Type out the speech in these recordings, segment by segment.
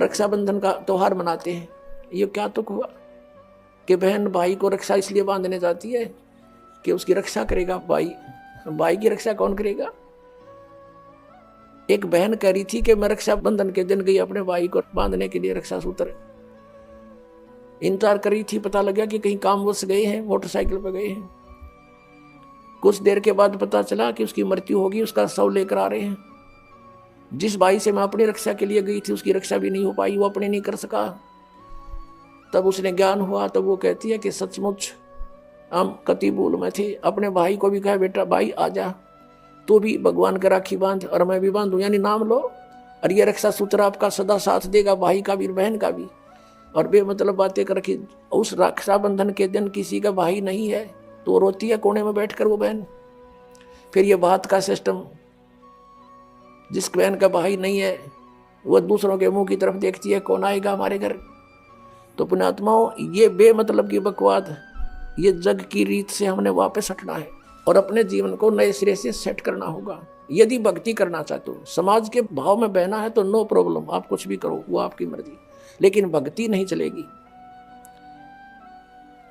रक्षाबंधन का त्योहार मनाते हैं। ये क्या तुक हुआ कि बहन भाई को रक्षा इसलिए बांधने जाती है कि उसकी रक्षा करेगा भाई। भाई की रक्षा कौन करेगा? एक बहन कह रही थी कि मैं रक्षाबंधन के दिन गई अपने भाई को बांधने के लिए, रक्षा सूत्र इंतजार कर रही थी। पता लगा कि कहीं कामवश गए हैं, मोटरसाइकिल पर गए हैं। कुछ देर के बाद पता चला कि उसकी मृत्यु होगी, उसका शव लेकर आ रहे हैं। जिस भाई से मैं अपनी रक्षा के लिए गई थी उसकी रक्षा भी नहीं हो पाई, वो अपने नहीं कर सका। तब उसने ज्ञान हुआ, तब वो कहती है कि सचमुच हम कति भूल में थे। अपने भाई को भी कहा बेटा भाई आजा, तू भी भगवान का राखी बांध और मैं भी बांधू, यानी नाम लो और ये रक्षा सूत्र आपका सदा साथ देगा, भाई का भी बहन का भी। और बेमतलब बातें कर रखी। उस रक्षाबंधन के दिन किसी का भाई नहीं है तो रोती है कोने में बैठकर वो बहन। फिर ये बात का सिस्टम, जिस बहन का भाई नहीं है वो दूसरों के मुंह की तरफ देखती है, कौन आएगा हमारे घर। तो पुण्यात्माओं, ये बेमतलब की बकवाद, ये जग की रीत से हमने वापस हटना है और अपने जीवन को नए सिरे से सेट करना होगा। यदि भक्ति करना चाहते हो, समाज के भाव में बहना है तो नो प्रॉब्लम, आप कुछ भी करो, वो आपकी मर्जी, लेकिन भक्ति नहीं चलेगी।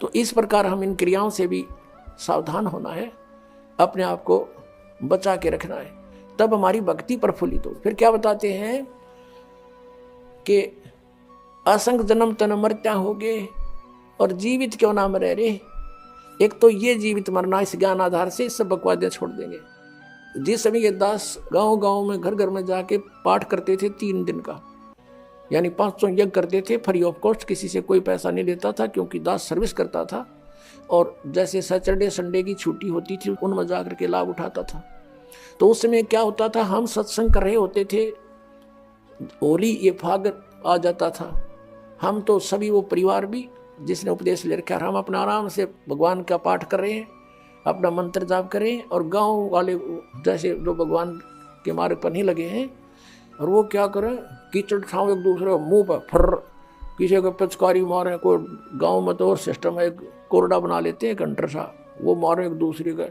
तो इस प्रकार हम इन क्रियाओं से भी सावधान होना है, अपने आप को बचा के रखना है, तब हमारी भक्ति प्रफुल्लित हो। फिर क्या बताते हैं कि असंग जन्म तन मरत्या होगे और जीवित क्यों ना मरे रे। एक तो ये जीवित मरना, इस ज्ञान आधार से सब बकवादें छोड़ देंगे। जिस समय ये दास गांव गांव में घर घर में जाके पाठ करते थे 3 दिन का, यानी 500 यज्ञ करते थे फ्री ऑफ कॉस्ट, किसी से कोई पैसा नहीं लेता था क्योंकि दास सर्विस करता था। और जैसे सैटरडे संडे की छुट्टी होती थी उनमें जाकर के लाभ उठाता था। तो उस समय क्या होता था, हम सत्संग कर रहे होते थे, होली ये फाग आ जाता था, हम तो सभी वो परिवार भी जिसने उपदेश ले रखा, हम अपना आराम से भगवान का पाठ कर रहे हैं, अपना मंत्र जाप करें, और गांव वाले जैसे जो भगवान के मार्ग पर नहीं लगे हैं, और वो क्या करें, कीचड़ ठाव एक दूसरे मुंह पर फर, किसी को पिचकारी मारे। कोई गांव में तो और सिस्टम है, कोरडा बना लेते हैं कंटर सा, वो मारे एक दूसरे का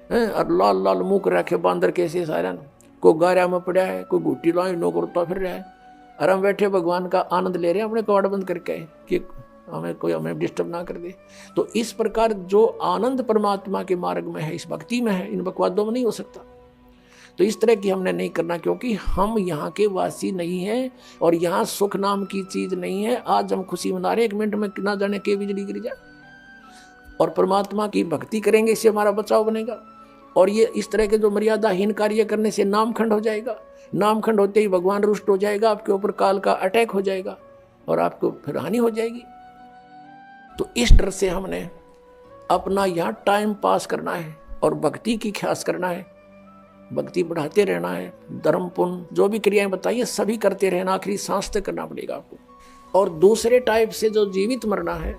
हैं, और लाल लाल मुँह कर रखे बांदर कैसे सायरन, कोई गारा में पड़ा है, कोई घुट्टी लाई नो करता फिर रहा है, और हम बैठे भगवान का आनंद ले रहे हैं अपने कवाड़ बंद करके कि हमें डिस्टर्ब ना कर दे। तो इस प्रकार जो आनंद परमात्मा के मार्ग में है, इस भक्ति में है, इन बकवादों में नहीं हो सकता। तो इस तरह की हमने नहीं करना, क्योंकि हम यहाँ के वासी नहीं हैं और यहाँ सुख नाम की चीज नहीं है। आज हम खुशी मना रहे, 1 मिनट में ना जाने के बिजली गिर जाए, और परमात्मा की भक्ति करेंगे, इससे हमारा बचाव बनेगा। और ये इस तरह के जो मर्यादाहीन कार्य करने से नामखंड हो जाएगा, नामखंड होते ही भगवान रुष्ट हो जाएगा, आपके ऊपर काल का अटैक हो जाएगा और आपको फिर हानि हो जाएगी। तो इस डर से हमने अपना यहाँ टाइम पास करना है और भक्ति की ख्यास करना है, भक्ति बढ़ाते रहना है, धर्म पुण्य जो भी क्रियाएं बताइए सभी करते रहना, आखिरी सांस तक करना पड़ेगा आपको। और दूसरे टाइप से जो जीवित मरना है,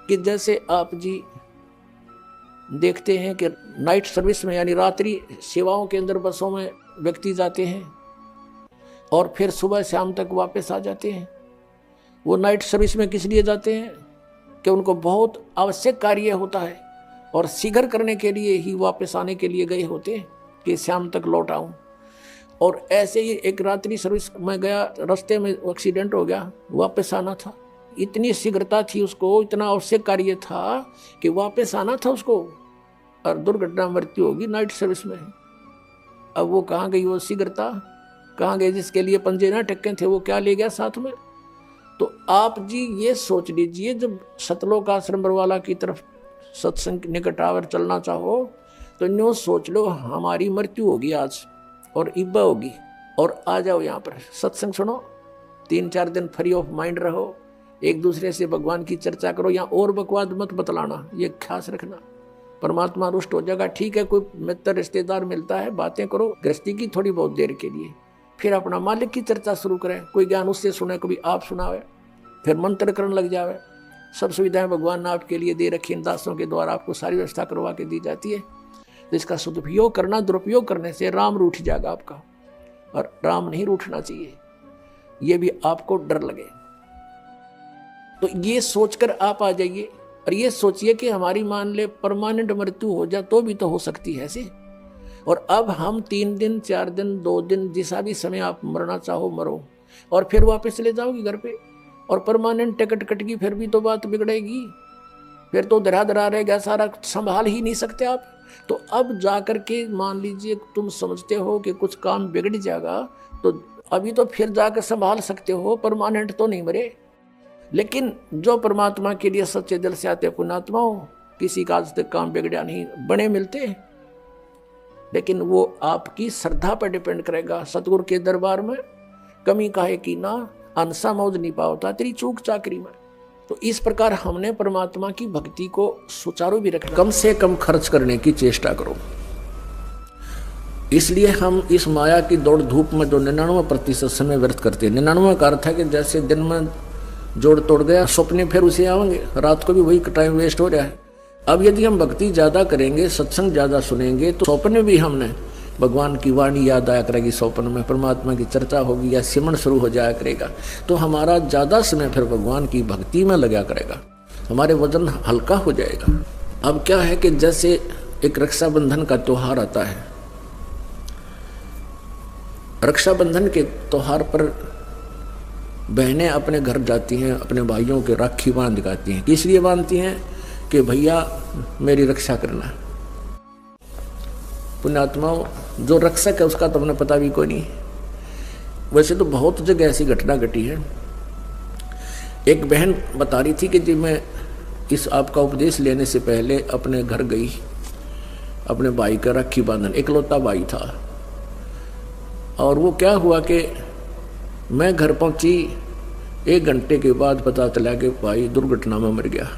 कि जैसे आप जी देखते हैं कि नाइट सर्विस में यानी रात्रि सेवाओं के अंदर बसों में व्यक्ति जाते हैं और फिर सुबह शाम तक वापस आ जाते हैं। वो नाइट सर्विस में किस लिए जाते हैं कि उनको बहुत आवश्यक कार्य होता है और शीघ्र करने के लिए ही वापस आने के लिए गए होते हैं कि शाम तक लौट आऊं। और ऐसे ही एक रात्रि सर्विस में गया, रास्ते में एक्सीडेंट हो गया, वापस आना था, इतनी शीघ्रता थी उसको, इतना आवश्यक कार्य था कि वापस आना था उसको, और दुर्घटना मृत्यु होगी नाइट सर्विस में। अब वो कहाँ गई वो शीघ्रता, कहाँ गए जिसके लिए पंजे ना टक्के थे, वो क्या ले गया साथ में। तो आप जी ये सोच लीजिए, जब सतलोक आश्रम बरवाला की तरफ सत्संग निकट आवर चलना चाहो तो न्यू सोच लो हमारी मृत्यु होगी आज और इब्बा होगी, और आ जाओ यहाँ पर सत्संग सुनो, 3-4 दिन फ्री ऑफ माइंड रहो, एक दूसरे से भगवान की चर्चा करो, यहाँ और बकवाद मत बतलाना, ये ख्यास रखना, परमात्मा रुष्ट हो जाएगा। ठीक है, कोई मित्र रिश्तेदार मिलता है, बातें करो गृहस्थी की थोड़ी बहुत देर के लिए, फिर अपना मालिक की चर्चा शुरू करें, कोई ज्ञान उससे सुने, कभी आप सुनावे, फिर मंत्र करने लग जावे। सब सुविधाएं भगवान ने आपके लिए दे रखी, इन दासों के द्वारा आपको सारी व्यवस्था करवा के दी जाती है। तो इसका सदुपयोग करना, दुरुपयोग करने से राम रूठ जाएगा आपका, और राम नहीं रूठना चाहिए, ये भी आपको डर लगे। तो ये सोचकर आप आ जाइए और ये सोचिए कि हमारी मान ले परमानेंट मृत्यु हो जाए तो भी तो हो सकती है ऐसे, और अब हम 3 दिन 4 दिन 2 दिन जिसा भी समय आप मरना चाहो मरो, और फिर वापस चले जाओगी घर पे, और परमानेंट टिकट कटगी फिर भी तो बात बिगड़ेगी, फिर तो धरा धरा रहेगा, सारा संभाल ही नहीं सकते आप। तो अब जाकर के मान लीजिए तुम समझते हो कि कुछ काम बिगड़ जाएगा, तो अभी तो फिर जाकर संभाल सकते हो, परमानेंट तो नहीं मरे। लेकिन जो परमात्मा के लिए सच्चे दिल से आते पुण्यात्माओं, किसी का आज तक काम बिगड़ा नहीं, बने मिलते, लेकिन वो आपकी श्रद्धा पर डिपेंड करेगा। सतगुरु के दरबार में कमी काहे की ना, अनसा मौज नहीं पावता तेरी चूक चाकरी में। तो इस प्रकार हमने परमात्मा की भक्ति को सुचारू भी रखना, कम से कम खर्च करने की चेष्टा करो। इसलिए हम इस माया की दौड़ धूप में जो 99% समय व्यर्थ करते हैं, 99 का अर्थ है कि जैसे दिन में जोड़ तोड़ गया, सपने फिर उसे आएंगे, रात को भी वही टाइम वेस्ट हो रहा है। अब यदि हम भक्ति ज़्यादा करेंगे, सत्संग ज़्यादा सुनेंगे, तो सपने भी हमने भगवान की वाणी याद आया करेगी, सपन में परमात्मा की चर्चा होगी या सिमरण शुरू हो जाया करेगा, तो हमारा ज़्यादा समय फिर भगवान की भक्ति में लगा करेगा, हमारे वजन हल्का हो जाएगा। अब क्या है कि जैसे एक रक्षाबंधन का त्यौहार आता है, रक्षाबंधन के त्यौहार पर बहनें अपने घर जाती हैं, अपने भाइयों के राखी बांध गाती हैं। किस लिए बांधती हैं? कि भैया मेरी रक्षा करना। पुण्यात्माओं, जो रक्षक है उसका तो हमने पता भी कोई नहीं। वैसे तो बहुत जगह ऐसी घटना घटी है। एक बहन बता रही थी कि जी मैं इस आपका उपदेश लेने से पहले अपने घर गई, अपने भाई का राखी बांधन, इकलौता भाई था, और वो क्या हुआ कि मैं घर पहुंची, 1 घंटे के बाद पता चला कि भाई दुर्घटना में मर गया।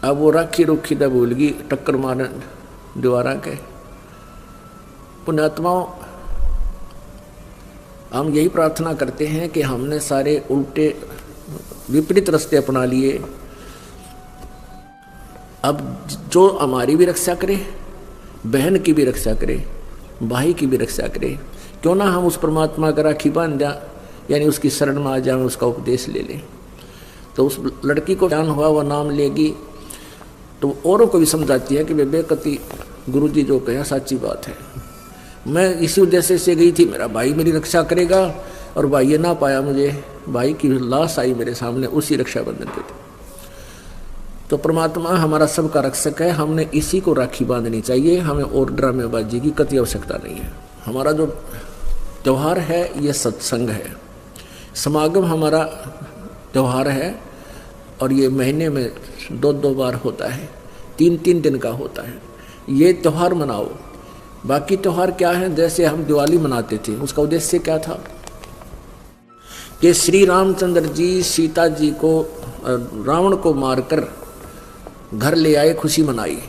अब वो राखी रुखी तो भूल गई, टक्कर मारने दीवारा के। पुण्यात्माओं, हम यही प्रार्थना करते हैं कि हमने सारे उल्टे विपरीत रास्ते अपना लिए। अब जो हमारी भी रक्षा करे, बहन की भी रक्षा करे, भाई की भी रक्षा करे, क्यों ना हम उस परमात्मा का राखी बांध दें, यानी उसकी शरण में आ जाए, उसका उपदेश ले लें। तो उस लड़की को ज्ञान हुआ, वह नाम लेगी तो औरों को भी समझाती है कि बेकती गुरुजी जो कहा साची बात है। मैं इसी उद्देश्य से गई थी, मेरा भाई मेरी रक्षा करेगा, और भाई ये ना पाया मुझे, भाई की लाश आई मेरे सामने उसी रक्षाबंधन पे। तो परमात्मा हमारा सबका रक्षक है, हमने इसी को राखी बांधनी चाहिए, हमें और ड्रामेबाजी की कतई आवश्यकता नहीं है। हमारा जो त्यौहार है ये सत्संग है, समागम हमारा त्यौहार है, और ये महीने में 2-2 बार होता है, 3-3 दिन का होता है। ये त्यौहार मनाओ। बाकी त्यौहार क्या है? जैसे हम दिवाली मनाते थे, उसका उद्देश्य क्या था कि श्री रामचंद्र जी सीता जी को, रावण को मारकर घर ले आए, खुशी मनाई।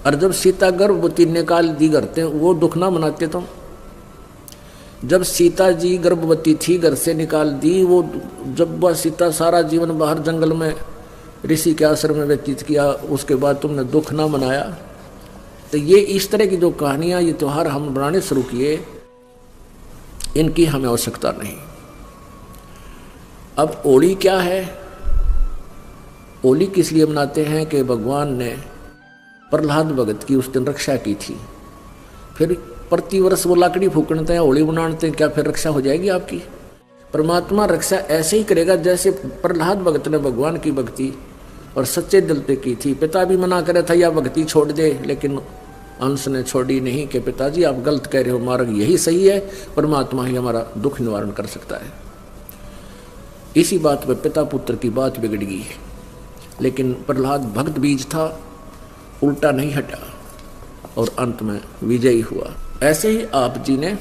और जब सीता गर्भवती निकाल दी घर से, वो दुख ना मनाते तुम? जब सीता जी गर्भवती थी, घर से निकाल दी, वो जब वह सीता सारा जीवन बाहर जंगल में ऋषि के आश्रम में व्यतीत किया, उसके बाद तुमने दुख ना मनाया। तो ये इस तरह की जो कहानियां, ये त्यौहार हम बनाने शुरू किए, इनकी हमें आवश्यकता नहीं। अब होली क्या है? होली किस लिए मनाते हैं कि भगवान ने प्रहलाद भगत की उस दिन रक्षा की थी। फिर प्रतिवर्ष वो लाकड़ी फूकते हैं, होली मनाते हैं, क्या फिर रक्षा हो जाएगी आपकी? परमात्मा रक्षा ऐसे ही करेगा जैसे प्रहलाद भगत ने भगवान की भक्ति और सच्चे दिल पे की थी। पिता भी मना करे था या भक्ति छोड़ दे, लेकिन अंश ने छोड़ी नहीं कि पिताजी आप गलत कह रहे हो, मार्ग यही सही है, परमात्मा ही हमारा दुख निवारण कर सकता है। इसी बात पर पिता पुत्र की बात बिगड़ गई, लेकिन प्रहलाद भक्त बीज था, उल्टा नहीं हटा और अंत में विजयी हुआ। ऐसे ही आप जी ने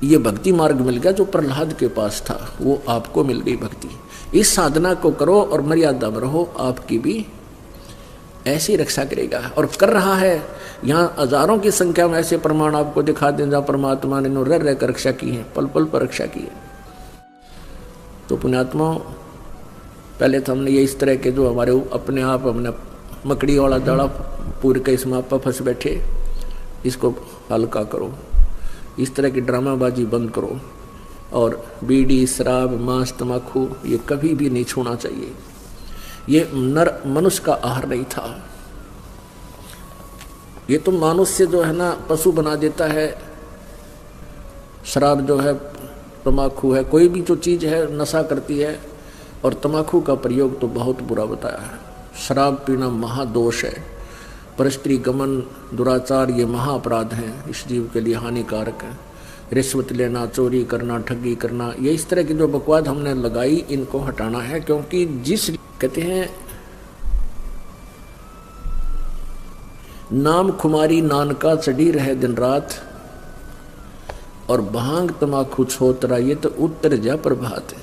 ये भक्ति मार्ग मिल गया जो प्रहलाद के पास था, वो आपको मिल गई भक्ति। इस साधना को करो और मर्यादा में रहो, आपकी भी ऐसी रक्षा करेगा और कर रहा है। यहाँ हजारों की संख्या में ऐसे प्रमाण आपको दिखा दें जहाँ परमात्मा ने रह रहकर रक्षा की है, पल पल पर रक्षा की है। तो पुण्यात्माओं, पहले तो हमने ये इस तरह के जो हमारे अपने आप हमने मकड़ी वाला दाड़ा पूरे के इसमें आप फंस बैठे, इसको हल्का करो, इस तरह की ड्रामाबाजी बंद करो, और बीड़ी, शराब, मांस, तम्बाकू ये कभी भी नहीं छूना चाहिए। ये नर मनुष्य का आहार नहीं था। ये तो मनुष्य जो है ना पशु बना देता है। शराब जो है, तम्बाकू है, कोई भी जो चीज़ है नशा करती है। और तम्बाकू का प्रयोग तो बहुत बुरा बताया है। शराब पीना महादोष है, परस्त्री गमन, दुराचार ये महाअपराध हैं, इस जीव के लिए हानिकारक है। रिश्वत लेना, चोरी करना, ठगी करना, ये इस तरह की जो बकवाद हमने लगाई इनको हटाना है। क्योंकि जिस कहते हैं नाम खुमारी नानका चढ़ी रहे दिन रात, और भांग तमाकू छोतरा ये तो उत्तर जा प्रभात है।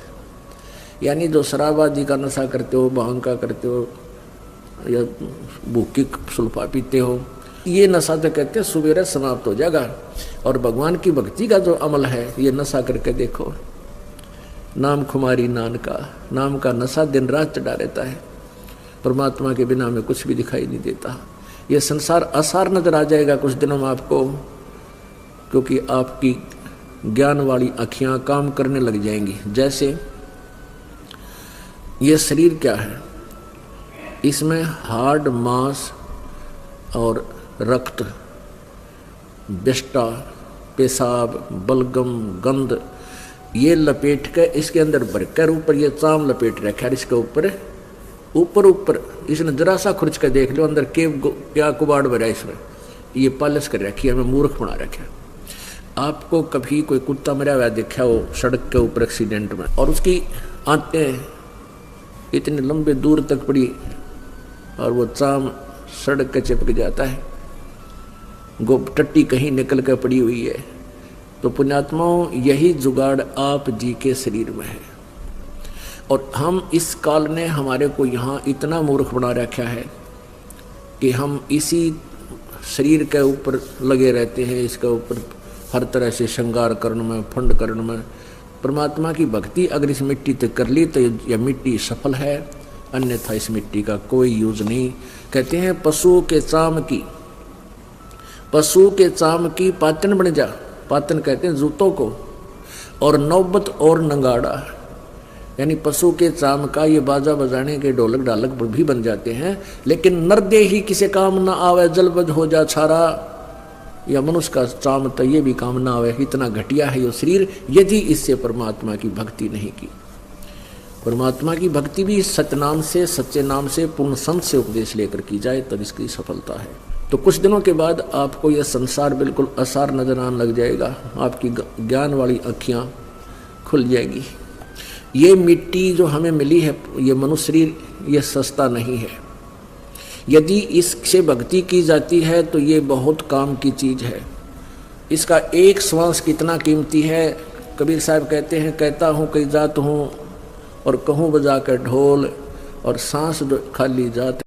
यानी जो शराब आदि का नशा करते हो, भांग का करते हो, या भूखी सुल्फा पीते हो, ये नशा तो कहते हैं सुबेरे समाप्त हो जाएगा। और भगवान की भक्ति का जो अमल है ये नशा करके देखो। नाम खुमारी नानका, नाम का नशा दिन रात चढ़ा रहता है। परमात्मा के बिना में कुछ भी दिखाई नहीं देता। ये संसार असार नजर आ जाएगा कुछ दिनों में आपको, क्योंकि आपकी ज्ञान वाली आँखियाँ काम करने लग जाएंगी। जैसे ये शरीर क्या है, इसमें हार्ड, मांस और रक्त, विष्टा, पेशाब, बलगम, गंध ये लपेट के इसके अंदर भरकर ऊपर ये चाम लपेट रखा है। इसके ऊपर इसने जरा सा खुर्च कर देख लो अंदर क्या कुबाड़ भरा है इसमें, ये पालिश कर रखी है, हमें मूर्ख बना रखा है। आपको कभी कोई कुत्ता मरा हुआ देखा हो सड़क के ऊपर एक्सीडेंट में, और उसकी आंतें इतने लंबे दूर तक पड़ी और वो चाम सड़क के चिपक जाता है, गोप टट्टी कहीं निकल कर पड़ी हुई है। तो पुण्यात्माओं यही जुगाड़ आप जी के शरीर में है। और हम इस काल ने हमारे को यहाँ इतना मूर्ख बना रखा है कि हम इसी शरीर के ऊपर लगे रहते हैं, इसके ऊपर हर तरह से श्रृंगार करने में, फंड करने में। परमात्मा की भक्ति अगर इस मिट्टी तक कर ली तो यह मिट्टी सफल है, अन्यथा इस मिट्टी का कोई यूज नहीं। कहते हैं पशु के चाम की पातन बन जा, पातन कहते हैं जूतों को, और नौबत और नंगाड़ा, यानी पशु के चाम का ये बाजा बजाने के ढोलक ढालक भी बन जाते हैं। लेकिन नरदे ही किसे काम ना आवे, जलबज हो जा छारा, या मनुष्य का चाम तो ये भी काम ना आवे। इतना घटिया है ये शरीर, यदि इससे परमात्मा की भक्ति नहीं की। परमात्मा की भक्ति भी सतनाम से, सच्चे नाम से, पूर्ण संत से उपदेश लेकर की जाए तब इसकी सफलता है। तो कुछ दिनों के बाद आपको यह संसार बिल्कुल असार नजर आने लग जाएगा, आपकी ज्ञान वाली आँखियाँ खुल जाएगी। ये मिट्टी जो हमें मिली है, ये मनुष्य शरीर, ये सस्ता नहीं है। यदि इससे भक्ति की जाती है तो ये बहुत काम की चीज़ है। इसका एक श्वास कितना कीमती है। कबीर साहब कहते हैं, कहता हूँ कई जात हूँ और कहूँ बजा कर ढोल, और सांस खाली जात